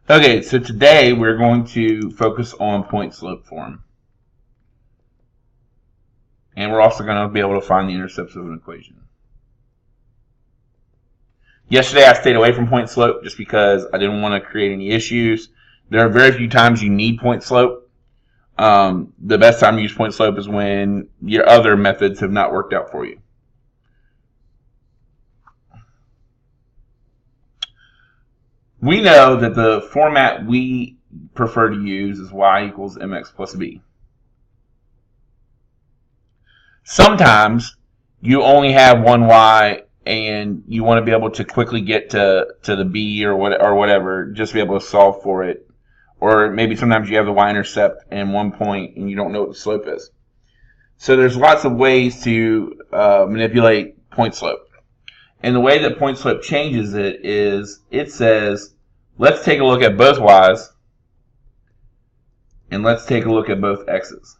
Okay, so today we're going to focus on point-slope form. And we're also going to be able to find the intercepts of an equation. Yesterday I stayed away from point-slope just because I didn't want to create any issues. There are very few times you need point-slope. The best time to use point-slope is when your other methods have not worked out for you. We know that the format we prefer to use is y equals mx plus b. Sometimes you only have one y and you want to be able to quickly get to the b or whatever, just be able to solve for it. Or maybe sometimes you have the y-intercept in one point and you don't know what the slope is. So there's lots of ways to manipulate point slope. And the way that point slope changes it is it says, let's take a look at both y's and let's take a look at both x's.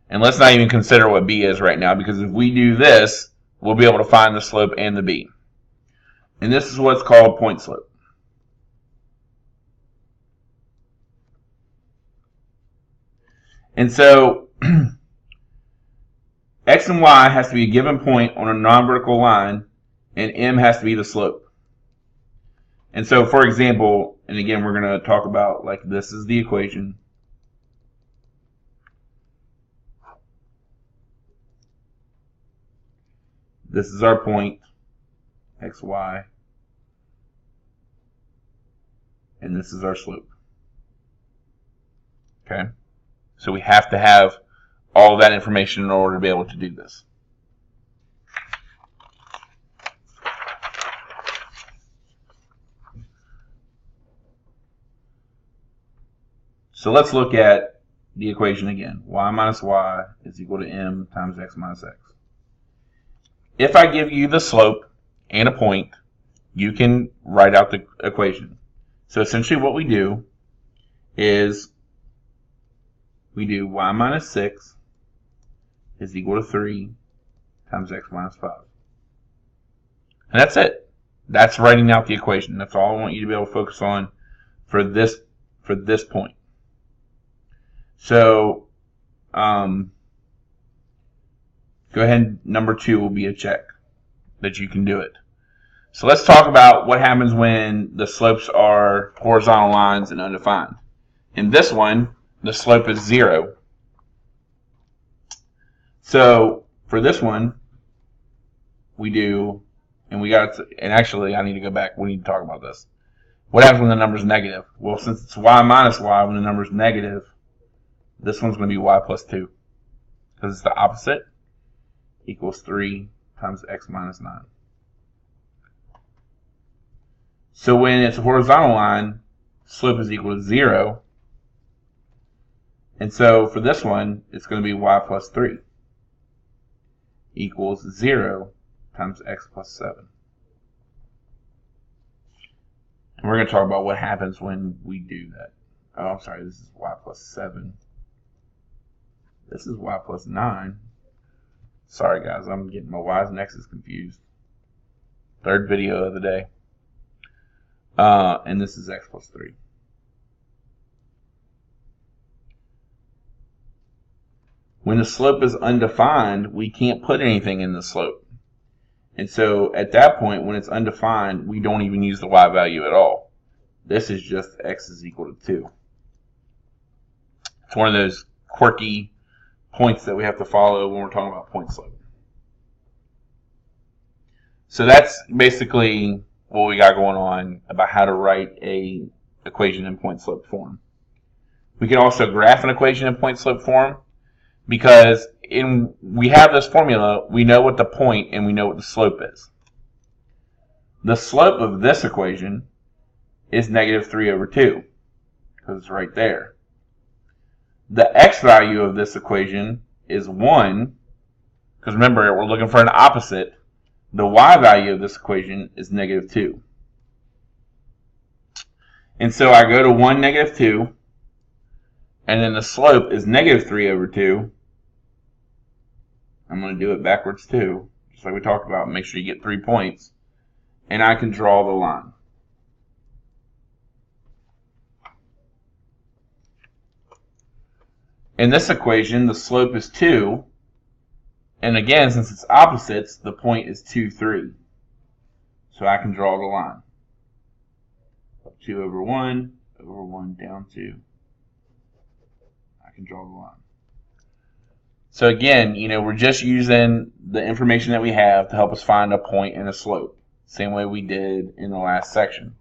And let's not even consider what b is right now, because if we do this, we'll be able to find the slope and the b. And this is what's called point slope. And so x and y has to be a given point on a non-vertical line, and m has to be the slope. And so, for example, and again, we're going to talk about, like, this is the equation. This is our point, x, y, and this is our slope. Okay? So we have to have all of that information in order to be able to do this. So let's look at the equation again. Y minus y is equal to m times x minus x. If I give you the slope and a point, you can write out the equation. So essentially what we do is we do y minus 6 is equal to 3 times x minus 5. And that's it. That's writing out the equation. That's all I want you to be able to focus on for this point. So go ahead, number 2 will be a check that you can do it. So let's talk about what happens when the slopes are horizontal lines and undefined. In this one, the slope is 0. So for this one, we do, and actually I need to go back. We need to talk about this. What happens when the number is negative? Well, since it's y minus y, when the number is negative, this one's going to be y plus 2. Because it's the opposite, equals 3 times x minus 9. So when it's a horizontal line, slope is equal to 0. And so for this one, it's going to be y plus 3 equals 0 times x plus 7. And we're going to talk about what happens when we do that. Oh, I'm sorry, this is y plus 7. This is y plus 9. Sorry guys, I'm getting my y's and x's confused. Third video of the day. And this is x plus 3. When the slope is undefined, we can't put anything in the slope. And so at that point, when it's undefined, we don't even use the y value at all. This is just x is equal to 2. It's one of those quirky points that we have to follow when we're talking about point slope. So that's basically what we got going on about how to write a equation in point slope form. We can also graph an equation in point slope form, because we have this formula, we know what the point and we know what the slope is. The slope of this equation is negative 3 over 2, because it's right there. The x value of this equation is 1, because remember, we're looking for an opposite. The y value of this equation is negative 2. And so I go to 1, negative 2, and then the slope is negative 3 over 2. I'm going to do it backwards too, just like we talked about. Make sure you get 3 points. And I can draw the line. In this equation, the slope is 2. And again, since it's opposites, the point is 2, 3. So I can draw the line. 2 over 1, down 2. I can draw the line. So again, we're just using the information that we have to help us find a point and a slope. Same way we did in the last section.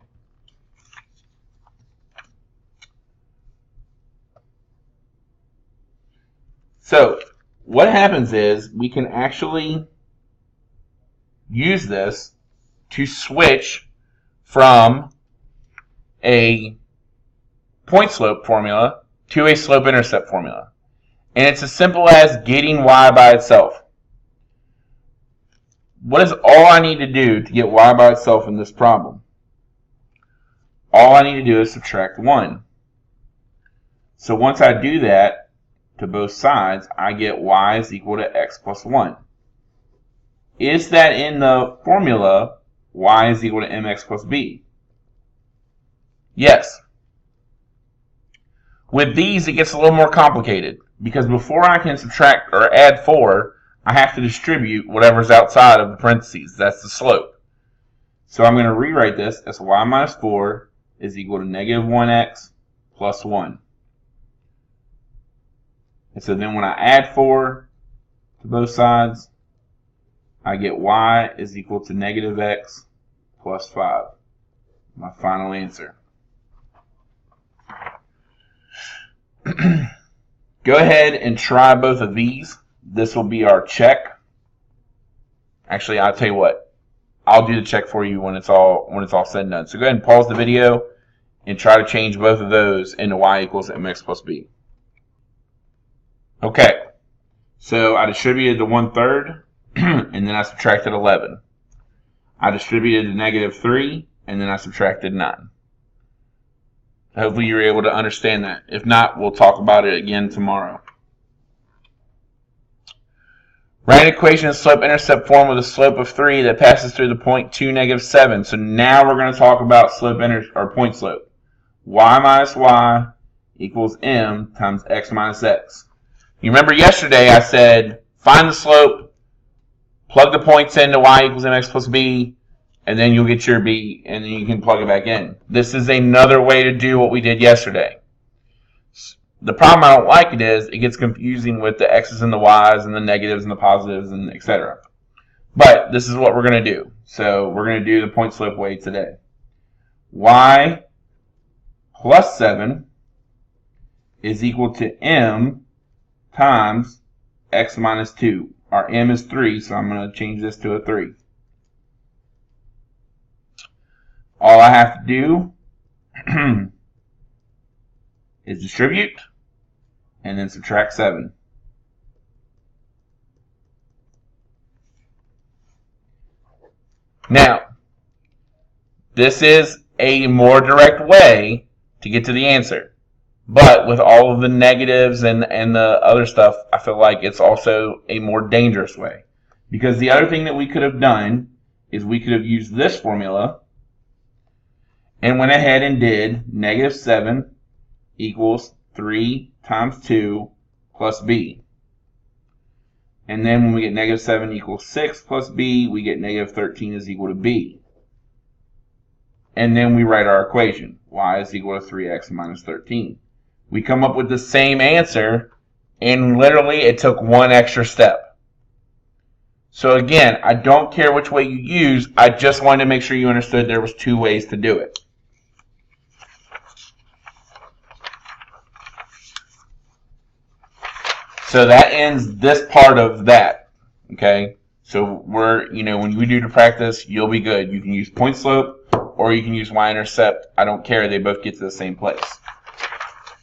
So what happens is we can actually use this to switch from a point slope formula to a slope-intercept formula. And it's as simple as getting y by itself. What is all I need to do to get y by itself in this problem? All I need to do is subtract 1. So once I do that to both sides, I get y is equal to x plus 1. Is that in the formula y is equal to mx plus b? Yes. With these, it gets a little more complicated because before I can subtract or add 4, I have to distribute whatever's outside of the parentheses. That's the slope. So I'm going to rewrite this as y minus 4 is equal to negative 1x plus 1. And so then when I add 4 to both sides, I get y is equal to negative x plus 5. My final answer. Go ahead and try both of these. This will be our check. Actually, I'll tell you what. I'll do the check for you when it's all said and done. So go ahead and pause the video and try to change both of those into y equals mx plus b. Okay. So I distributed the 1/3 and then I subtracted 11. I distributed the negative 3 and then I subtracted 9. Hopefully you're able to understand that. If not, we'll talk about it again tomorrow. Write an equation in slope-intercept form with a slope of 3 that passes through the point 2, negative 7. So now we're going to talk about point slope. Y minus y equals m times x minus x. You remember yesterday I said find the slope, plug the points into y equals mx plus b, and then you'll get your b, and then you can plug it back in. This is another way to do what we did yesterday. The problem I don't like it gets confusing with the x's and the y's and the negatives and the positives and etc. But this is what we're going to do. So we're going to do the point slope way today. Y plus 7 is equal to m times x minus 2. Our m is 3, so I'm going to change this to a 3. All I have to do is distribute and then subtract 7. Now, this is a more direct way to get to the answer. But with all of the negatives and the other stuff, I feel like it's also a more dangerous way. Because the other thing that we could have done is we could have used this formula and went ahead and did negative 7 equals 3 times 2 plus b. And then when we get negative 7 equals 6 plus b, we get negative 13 is equal to b. And then we write our equation. Y is equal to 3x minus 13. We come up with the same answer, and literally it took one extra step. So again, I don't care which way you use. I just wanted to make sure you understood there was 2 ways to do it. So that ends this part of that. Okay? So when we do the practice, you'll be good. You can use point slope or you can use Y-intercept. I don't care. They both get to the same place.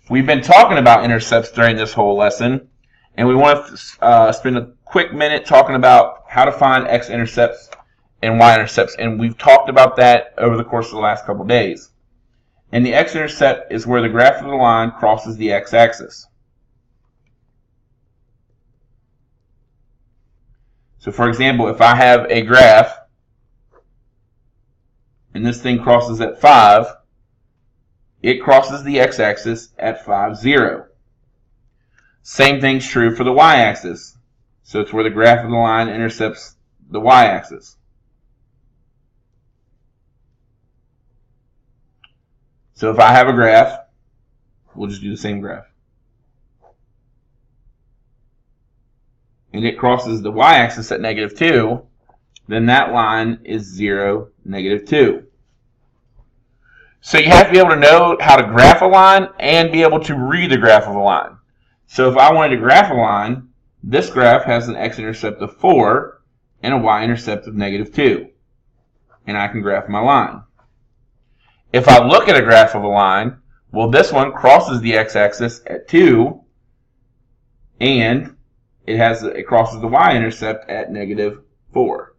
We've been talking about intercepts during this whole lesson, and we want to spend a quick minute talking about how to find X-intercepts and Y-intercepts. And we've talked about that over the course of the last couple days. And the X-intercept is where the graph of the line crosses the x-axis. So for example, if I have a graph and this thing crosses at 5, it crosses the x-axis at 5, 0. Same thing's true for the y-axis. So it's where the graph of the line intercepts the y-axis. So if I have a graph, we'll just do the same graph. And it crosses the y-axis at -2, then that line is 0, -2. So you have to be able to know how to graph a line and be able to read the graph of a line. So if I wanted to graph a line, this graph has an x-intercept of 4 and a y-intercept of -2. And I can graph my line. If I look at a graph of a line, well, this one crosses the x-axis at 2, and it crosses the y-intercept at -4.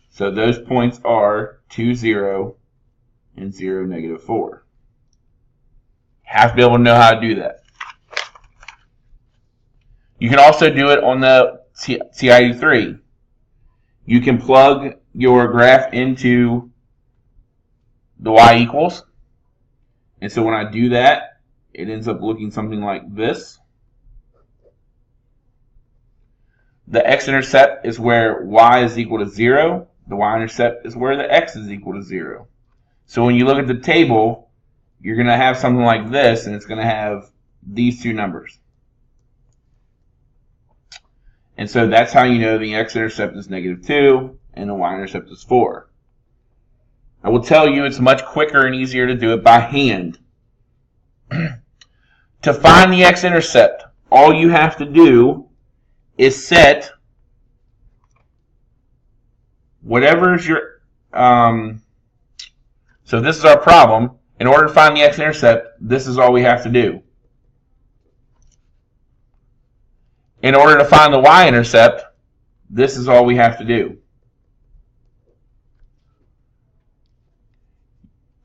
So those points are 2, 0, and 0, -4. Have to be able to know how to do that. You can also do it on the TI-3. You can plug your graph into the y-equals. And so when I do that, it ends up looking something like this. The x-intercept is where y is equal to 0. The y-intercept is where the x is equal to 0. So when you look at the table, you're going to have something like this, and it's going to have these two numbers. And so that's how you know the x-intercept is -2 and the y-intercept is 4. I will tell you it's much quicker and easier to do it by hand. To find the x-intercept, all you have to do is set whatever is your, so this is our problem. In order to find the x-intercept, this is all we have to do. In order to find the y-intercept, this is all we have to do.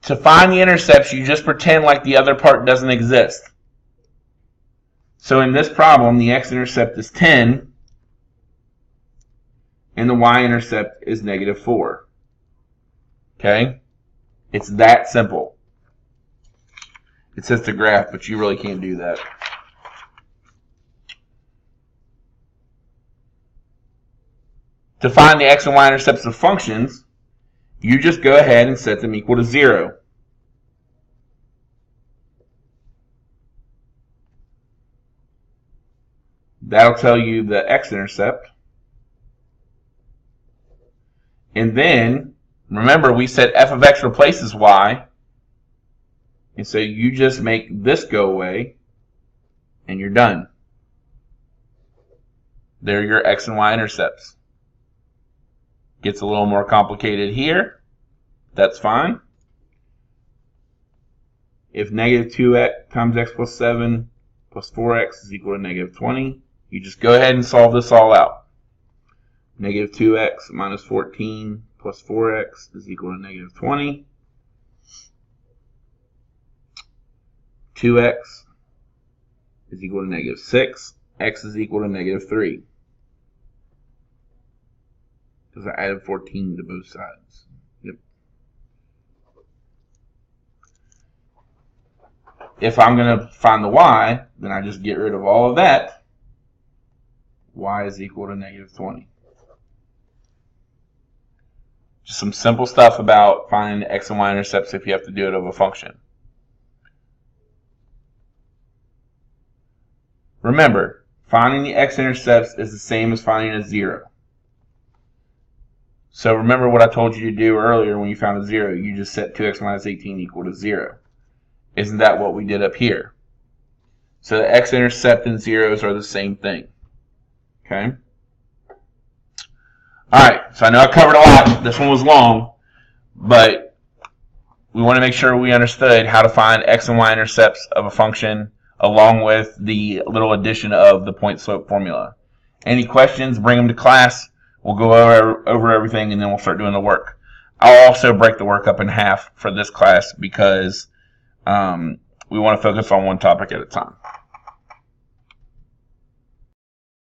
To find the intercepts, you just pretend like the other part doesn't exist. So in this problem, the x-intercept is 10, and the y-intercept is -4. Okay? It's that simple. It says to graph, but you really can't do that. To find the x and y-intercepts of functions, you just go ahead and set them equal to 0. That'll tell you the x-intercept. And then, remember, we said f of x replaces y. And so you just make this go away, and you're done. They're your x and y-intercepts. Gets a little more complicated here. That's fine. If -2x times x plus 7 plus 4x is equal to -20, you just go ahead and solve this all out. -2x minus 14 plus 4x is equal to -20. 2x is equal to -6. X is equal to -3. Because I added 14 to both sides. Yep. If I'm going to find the y, then I just get rid of all of that. Y is equal to -20. Just some simple stuff about finding the x and y intercepts if you have to do it of a function. Remember, finding the x-intercepts is the same as finding a 0. So remember what I told you to do earlier when you found a 0. You just set 2x minus 18 equal to 0. Isn't that what we did up here? So the x-intercept and zeros are the same thing. Okay? Alright, so I know I covered a lot. This one was long, but we want to make sure we understood how to find x and y intercepts of a function along with the little addition of the point slope formula. Any questions, bring them to class. We'll go over everything and then we'll start doing the work. I'll also break the work up in half for this class because we want to focus on one topic at a time.